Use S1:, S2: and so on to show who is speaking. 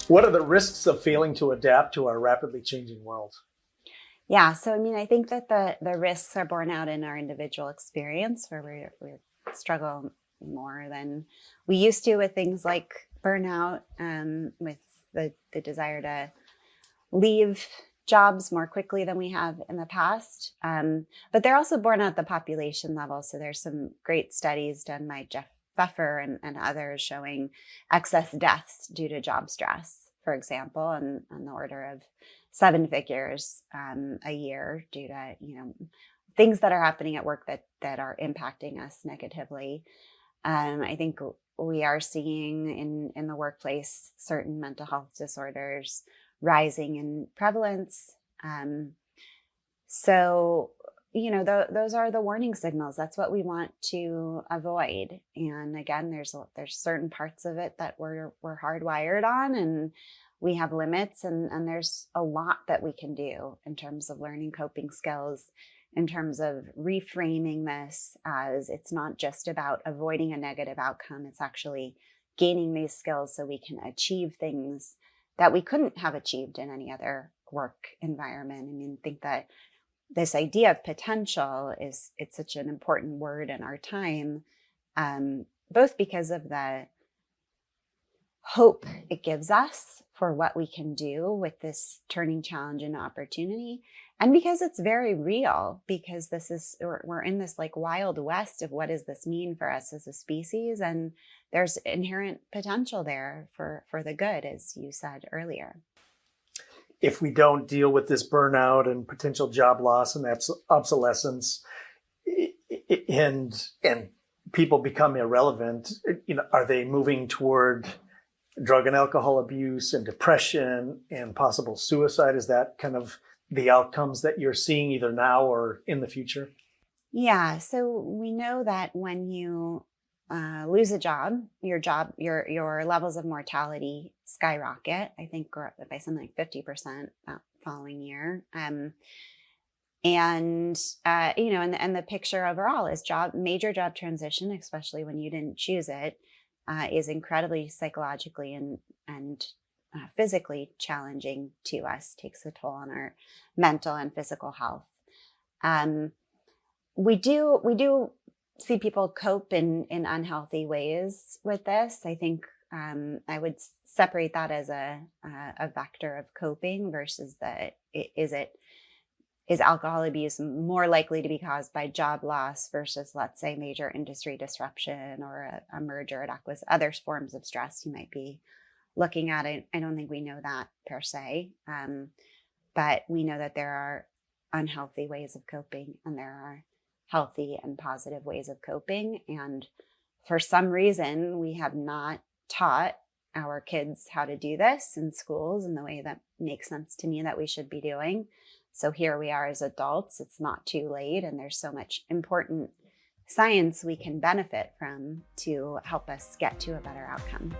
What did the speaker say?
S1: What are the risks of failing to adapt to our rapidly changing world?
S2: Yeah, so I think that the risks are borne out in our individual experience, where we struggle more than we used to with things like burnout, with the desire to leave jobs more quickly than we have in the past. But they're also borne out at the population level. So there's some great studies done by Jeff Pfeffer and others showing excess deaths due to job stress, for example, on the order of 7 figures a year due to things that are happening at work that are impacting us negatively. I think we are seeing in the workplace certain mental health disorders rising in prevalence. So those are the warning signals. That's what we want to avoid. And again, there's certain parts of it that we're hardwired on, and we have limits, and there's a lot that we can do in terms of learning coping skills, in terms of reframing this as it's not just about avoiding a negative outcome. It's actually gaining these skills so we can achieve things that we couldn't have achieved in any other work environment. I think that this idea of potential it's such an important word in our time, both because of the hope it gives us for what we can do with this turning challenge into opportunity, and because it's very real, because we're in this like wild west of what does this mean for us as a species, and there's inherent potential there for the good, as you said earlier.
S1: If we don't deal with this burnout and potential job loss and obsolescence, and people become irrelevant, are they moving toward drug and alcohol abuse and depression and possible suicide? Is that kind of the outcomes that you're seeing either now or in the future?
S2: Yeah, so we know that when you lose a job, your levels of mortality skyrocket. I think grow up by something like 50% that following year. And the picture overall is major job transition, especially when you didn't choose it, is incredibly psychologically and physically challenging to us, takes a toll on our mental and physical health. We do see people cope in unhealthy ways with this. I think I would separate that as a vector of coping versus is alcohol abuse more likely to be caused by job loss versus, let's say, major industry disruption or a merger at acquisition, other forms of stress you might be looking at it. I don't think we know that per se, but we know that there are unhealthy ways of coping and there are healthy and positive ways of coping. And for some reason, we have not taught our kids how to do this in schools in the way that makes sense to me that we should be doing. So here we are as adults, it's not too late, and there's so much important science we can benefit from to help us get to a better outcome.